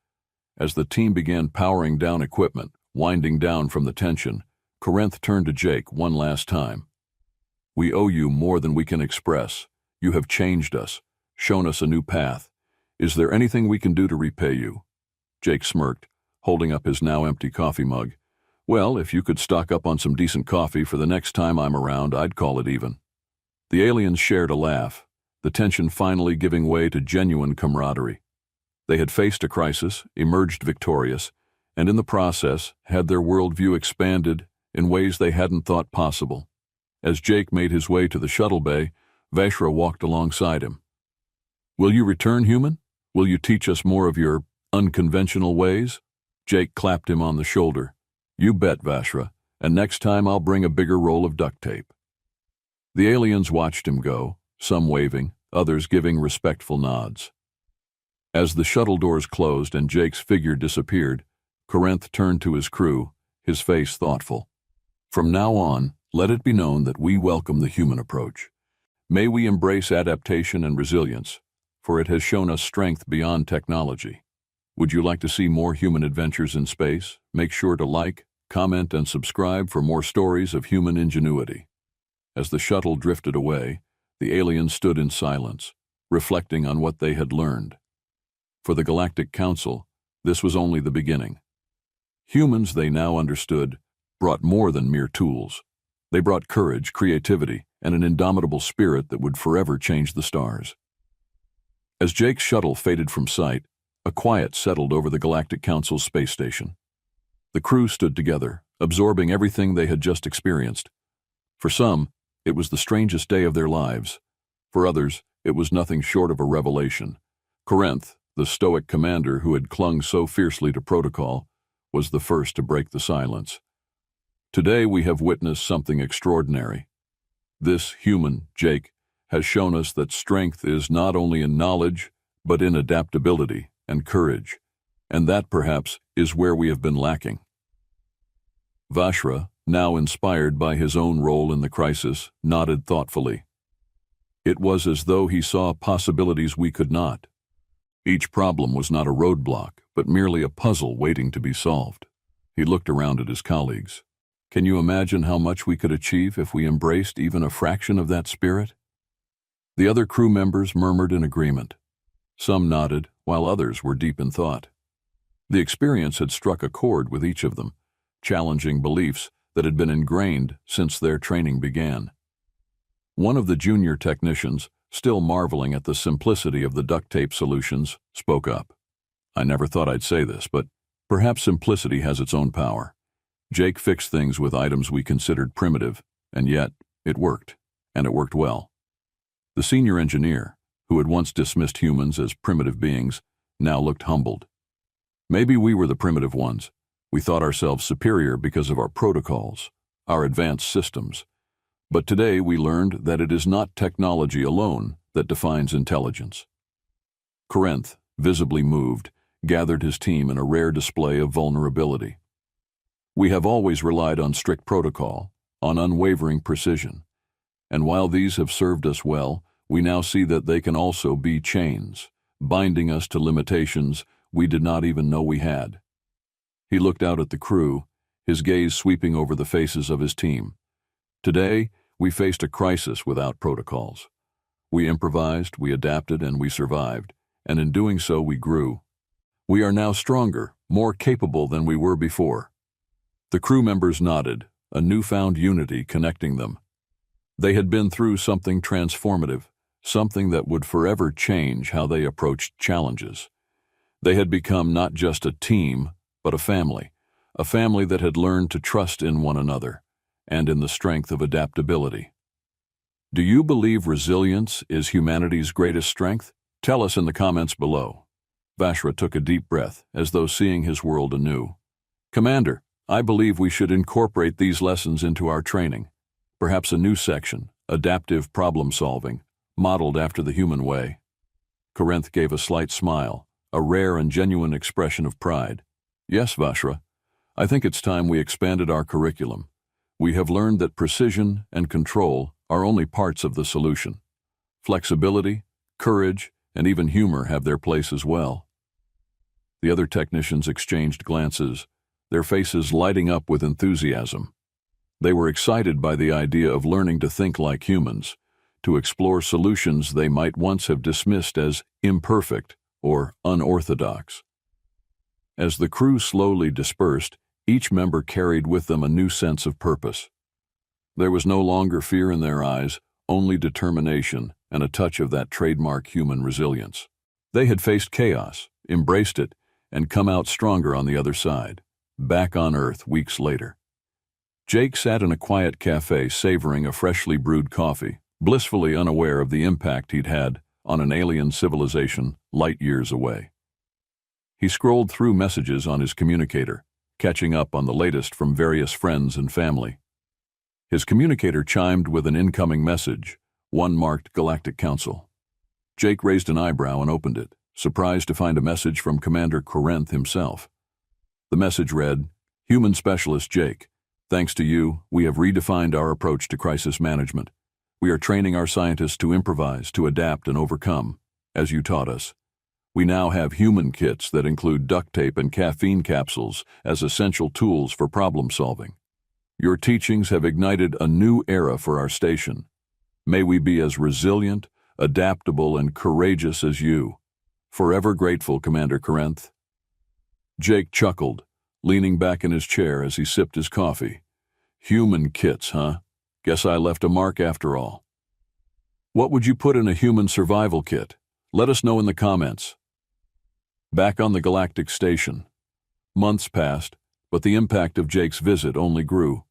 As the team began powering down equipment, winding down from the tension, Corinth turned to Jake one last time. "We owe you more than we can express. You have changed us, shown us a new path. Is there anything we can do to repay you?" Jake smirked, holding up his now empty coffee mug. "Well, if you could stock up on some decent coffee for the next time I'm around, I'd call it even." The aliens shared a laugh, the tension finally giving way to genuine camaraderie. They had faced a crisis, emerged victorious, and in the process had their worldview expanded in ways they hadn't thought possible. As Jake made his way to the shuttle bay, Vashra walked alongside him. "Will you return, human? Will you teach us more of your unconventional ways?" Jake clapped him on the shoulder. "You bet, Vashra, and next time I'll bring a bigger roll of duct tape." The aliens watched him go, some waving, others giving respectful nods. As the shuttle doors closed and Jake's figure disappeared, Corinth turned to his crew, his face thoughtful. "From now on, let it be known that we welcome the human approach. May we embrace adaptation and resilience, for it has shown us strength beyond technology. Would you like to see more human adventures in space? Make sure to like, comment, and subscribe for more stories of human ingenuity." As the shuttle drifted away, the aliens stood in silence, reflecting on what they had learned. For the Galactic Council, this was only the beginning. Humans, they now understood, brought more than mere tools. They brought courage, creativity, and an indomitable spirit that would forever change the stars. As Jake's shuttle faded from sight, a quiet settled over the Galactic Council's space station. The crew stood together, absorbing everything they had just experienced. For some, it was the strangest day of their lives. For others, it was nothing short of a revelation. Corinth, the stoic commander who had clung so fiercely to protocol, was the first to break the silence. "Today we have witnessed something extraordinary. This human, Jake, has shown us that strength is not only in knowledge, but in adaptability and courage, and that perhaps is where we have been lacking." Vashra, now inspired by his own role in the crisis, nodded thoughtfully. It was as though he saw possibilities we could not. Each problem was not a roadblock, but merely a puzzle waiting to be solved. He looked around at his colleagues. "Can you imagine how much we could achieve if we embraced even a fraction of that spirit?" The other crew members murmured in agreement. Some nodded, while others were deep in thought. The experience had struck a chord with each of them, challenging beliefs that had been ingrained since their training began. One of the junior technicians, still marveling at the simplicity of the duct tape solutions, spoke up. "I never thought I'd say this, but perhaps simplicity has its own power. Jake fixed things with items we considered primitive, and yet it worked, and it worked well." The senior engineer, who had once dismissed humans as primitive beings, now looked humbled. "Maybe we were the primitive ones. We thought ourselves superior because of our protocols, our advanced systems. But today we learned that it is not technology alone that defines intelligence." Corinth, visibly moved, gathered his team in a rare display of vulnerability. "We have always relied on strict protocol, on unwavering precision. And while these have served us well, we now see that they can also be chains, binding us to limitations we did not even know we had." He looked out at the crew, his gaze sweeping over the faces of his team. "Today, we faced a crisis without protocols. We improvised, we adapted, and we survived, and in doing so we grew. We are now stronger, more capable than we were before." The crew members nodded, a newfound unity connecting them. They had been through something transformative, something that would forever change how they approached challenges. They had become not just a team, but a family that had learned to trust in one another and in the strength of adaptability. Do you believe resilience is humanity's greatest strength? Tell us in the comments below. Vashra took a deep breath, as though seeing his world anew. "Commander, I believe we should incorporate these lessons into our training. Perhaps a new section, adaptive problem solving, modeled after the human way." Corinth gave a slight smile, a rare and genuine expression of pride. "Yes, Vashra, I think it's time we expanded our curriculum. We have learned that precision and control are only parts of the solution. Flexibility, courage, and even humor have their place as well. The other technicians exchanged glances, their faces lighting up with enthusiasm. They were excited by the idea of learning to think like humans, to explore solutions they might once have dismissed as imperfect or unorthodox. As the crew slowly dispersed, each member carried with them a new sense of purpose. There was no longer fear in their eyes, only determination and a touch of that trademark human resilience. They had faced chaos, embraced it, and come out stronger on the other side, back on Earth weeks later. Jake sat in a quiet cafe savoring a freshly brewed coffee, blissfully unaware of the impact he'd had on an alien civilization light years away. He scrolled through messages on his communicator, catching up on the latest from various friends and family. His communicator chimed with an incoming message, one marked Galactic Council. Jake raised an eyebrow and opened it, surprised to find a message from Commander Corinth himself. The message read, "Human Specialist Jake, thanks to you, we have redefined our approach to crisis management. We are training our scientists to improvise, to adapt and overcome, as you taught us. We now have human kits that include duct tape and caffeine capsules as essential tools for problem solving. Your teachings have ignited a new era for our station. May we be as resilient, adaptable, and courageous as you. Forever grateful, Commander Corinth." Jake chuckled, leaning back in his chair as he sipped his coffee. Human kits, huh? Guess I left a mark after all. What would you put in a human survival kit? Let us know in the comments. Back on the Galactic Station. Months passed, but the impact of Jake's visit only grew.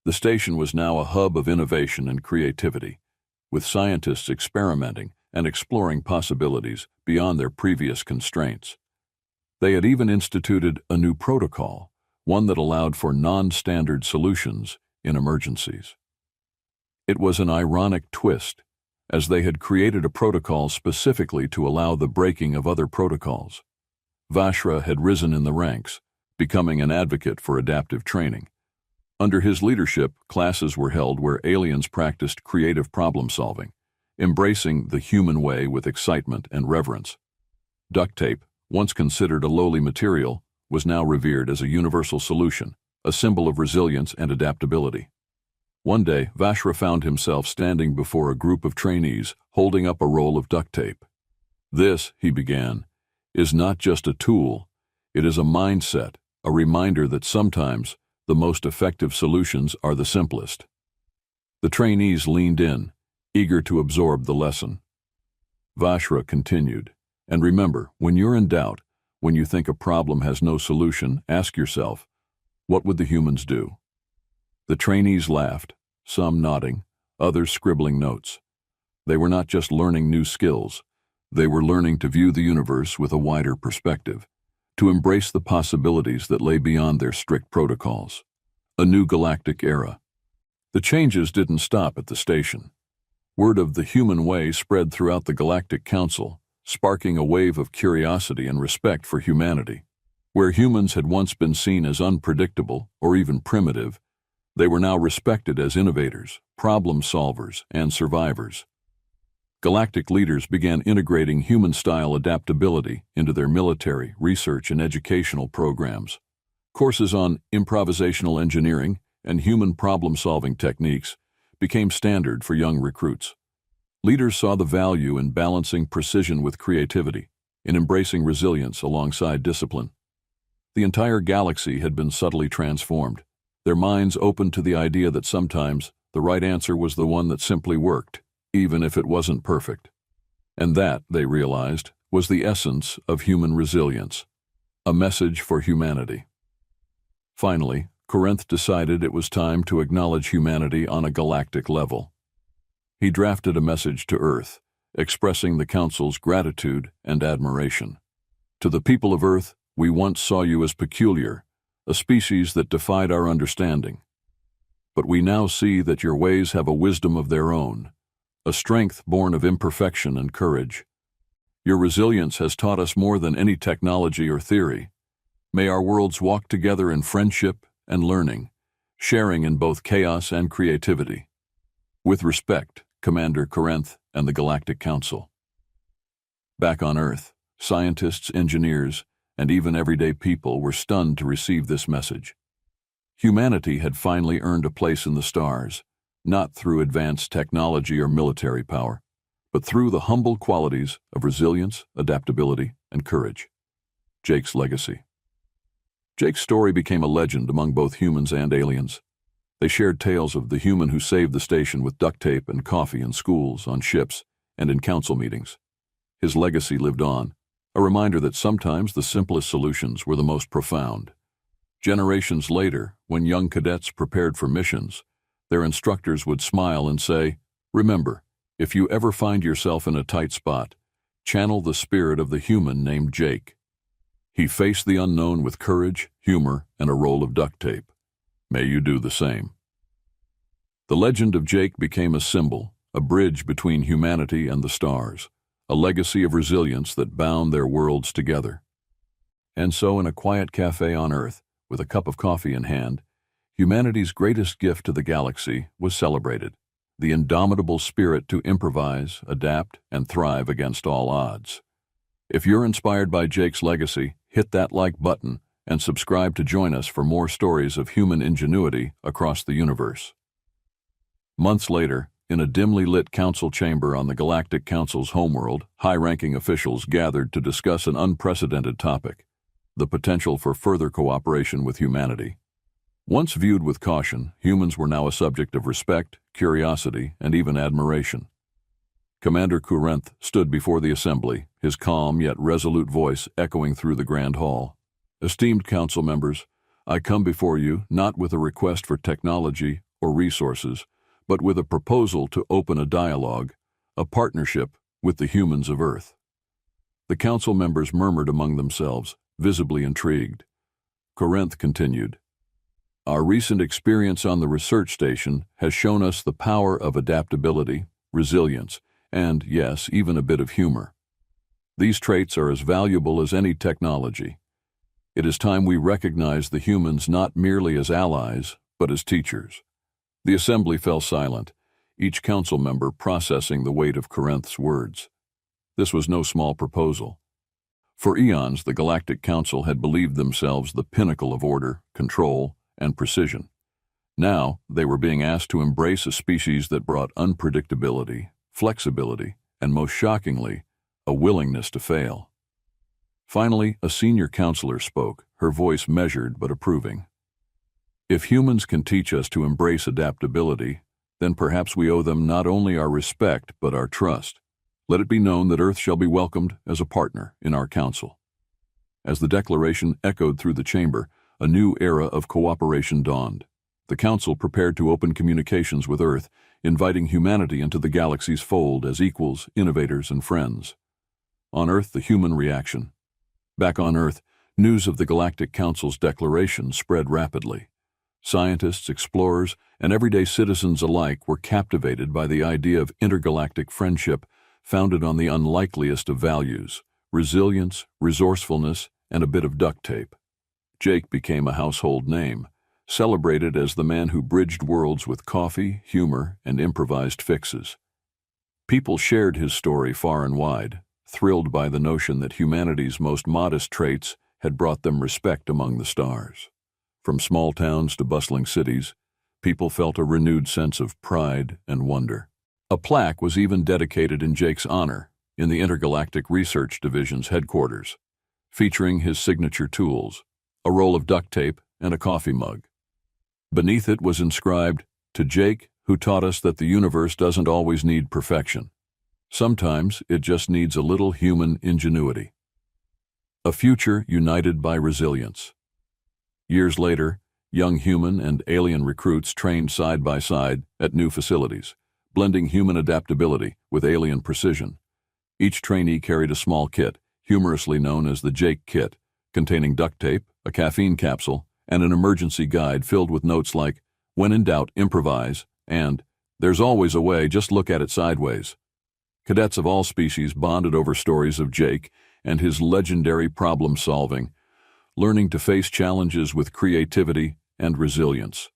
The station was now a hub of innovation and creativity, with scientists experimenting and exploring possibilities beyond their previous constraints. They had even instituted a new protocol, one that allowed for non-standard solutions in emergencies. It was an ironic twist, as they had created a protocol specifically to allow the breaking of other protocols. Vashra had risen in the ranks, becoming an advocate for adaptive training. Under his leadership, classes were held where aliens practiced creative problem-solving, embracing the human way with excitement and reverence. Duct tape, once considered a lowly material, was now revered as a universal solution, a symbol of resilience and adaptability. One day, Vashra found himself standing before a group of trainees holding up a roll of duct tape. "This," he began, "is not just a tool. It is a mindset, a reminder that sometimes the most effective solutions are the simplest." The trainees leaned in, eager to absorb the lesson. Vashra continued, "And remember, when you're in doubt, when you think a problem has no solution, ask yourself, what would the humans do?" The trainees laughed, some nodding, others scribbling notes. They were not just learning new skills, they were learning to view the universe with a wider perspective, to embrace the possibilities that lay beyond their strict protocols. A new galactic era. The changes didn't stop at the station. Word of the human way spread throughout the Galactic Council, sparking a wave of curiosity and respect for humanity. Where humans had once been seen as unpredictable or even primitive, they were now respected as innovators, problem solvers, and survivors. Galactic leaders began integrating human-style adaptability into their military, research, and educational programs. Courses on improvisational engineering and human problem-solving techniques became standard for young recruits. Leaders saw the value in balancing precision with creativity, in embracing resilience alongside discipline. The entire galaxy had been subtly transformed, their minds opened to the idea that sometimes the right answer was the one that simply worked, even if it wasn't perfect. And that, they realized, was the essence of human resilience, a message for humanity. Finally, Corinth decided it was time to acknowledge humanity on a galactic level. He drafted a message to Earth, expressing the Council's gratitude and admiration. "To the people of Earth, we once saw you as peculiar, a species that defied our understanding. But we now see that your ways have a wisdom of their own, a strength born of imperfection and courage. Your resilience has taught us more than any technology or theory. May our worlds walk together in friendship and learning, sharing in both chaos and creativity." With respect, Commander Corinth and the Galactic Council. Back on Earth, scientists, engineers, and even everyday people were stunned to receive this message. Humanity had finally earned a place in the stars, not through advanced technology or military power, but through the humble qualities of resilience, adaptability, and courage. Jake's legacy. Jake's story became a legend among both humans and aliens. They shared tales of the human who saved the station with duct tape and coffee in schools, on ships, and in council meetings. His legacy lived on, a reminder that sometimes the simplest solutions were the most profound. Generations later, when young cadets prepared for missions, their instructors would smile and say, "Remember, if you ever find yourself in a tight spot, channel the spirit of the human named Jake. He faced the unknown with courage, humor, and a roll of duct tape. May you do the same." The legend of Jake became a symbol, a bridge between humanity and the stars, a legacy of resilience that bound their worlds together. And so, in a quiet cafe on Earth, with a cup of coffee in hand, humanity's greatest gift to the galaxy was celebrated: the indomitable spirit to improvise, adapt, and thrive against all odds. If you're inspired by Jake's legacy, hit that like button and subscribe to join us for more stories of human ingenuity across the universe. Months later, in a dimly lit council chamber on the Galactic Council's homeworld, high-ranking officials gathered to discuss an unprecedented topic: the potential for further cooperation with humanity. Once viewed with caution, humans were now a subject of respect, curiosity, and even admiration. Commander Corinth stood before the assembly, his calm yet resolute voice echoing through the grand hall. "Esteemed council members, I come before you not with a request for technology or resources, but with a proposal to open a dialogue, a partnership with the humans of Earth." The council members murmured among themselves, visibly intrigued. Corinth continued, "Our recent experience on the research station has shown us the power of adaptability, resilience, and, yes, even a bit of humor. These traits are as valuable as any technology. It is time we recognize the humans not merely as allies, but as teachers." The assembly fell silent, each council member processing the weight of Corinth's words. This was no small proposal. For eons, the Galactic Council had believed themselves the pinnacle of order, control, and precision. Now, they were being asked to embrace a species that brought unpredictability, flexibility, and most shockingly, a willingness to fail. Finally, a senior counselor spoke, her voice measured but approving. "If humans can teach us to embrace adaptability, then perhaps we owe them not only our respect but our trust. Let it be known that Earth shall be welcomed as a partner in our council." As the declaration echoed through the chamber, a new era of cooperation dawned. The council prepared to open communications with Earth, inviting humanity into the galaxy's fold as equals, innovators, and friends. On Earth, the human reaction. Back on Earth, news of the Galactic Council's declaration spread rapidly. Scientists, explorers, and everyday citizens alike were captivated by the idea of intergalactic friendship founded on the unlikeliest of values: resilience, resourcefulness, and a bit of duct tape. Jake became a household name, celebrated as the man who bridged worlds with coffee, humor, and improvised fixes. People shared his story far and wide, thrilled by the notion that humanity's most modest traits had brought them respect among the stars. From small towns to bustling cities, people felt a renewed sense of pride and wonder. A plaque was even dedicated in Jake's honor in the Intergalactic Research Division's headquarters, featuring his signature tools, a roll of duct tape and a coffee mug. Beneath it was inscribed, "To Jake, who taught us that the universe doesn't always need perfection. Sometimes it just needs a little human ingenuity." A future united by resilience. Years later, young human and alien recruits trained side by side at new facilities, blending human adaptability with alien precision. Each trainee carried a small kit, humorously known as the Jake Kit, containing duct tape, a caffeine capsule, and an emergency guide filled with notes like, "When in doubt, improvise," and "There's always a way, just look at it sideways." Cadets of all species bonded over stories of Jake and his legendary problem-solving, learning to face challenges with creativity and resilience.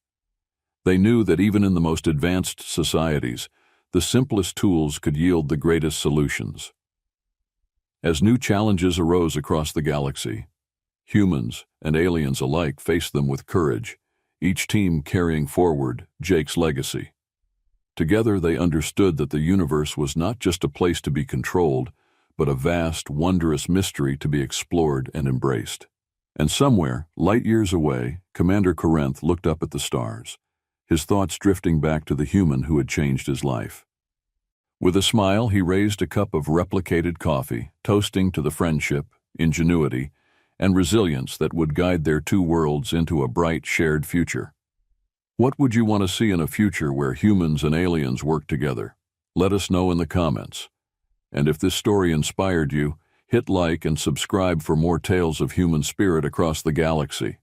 They knew that even in the most advanced societies, the simplest tools could yield the greatest solutions. As new challenges arose across the galaxy, humans and aliens alike faced them with courage, each team carrying forward Jake's legacy. Together they understood that the universe was not just a place to be controlled, but a vast, wondrous mystery to be explored and embraced. And somewhere, light years away, Commander Corinth looked up at the stars, his thoughts drifting back to the human who had changed his life. With a smile, he raised a cup of replicated coffee, toasting to the friendship, ingenuity, and resilience that would guide their two worlds into a bright, shared future. What would you want to see in a future where humans and aliens work together? Let us know in the comments. And if this story inspired you, hit like and subscribe for more tales of human spirit across the galaxy.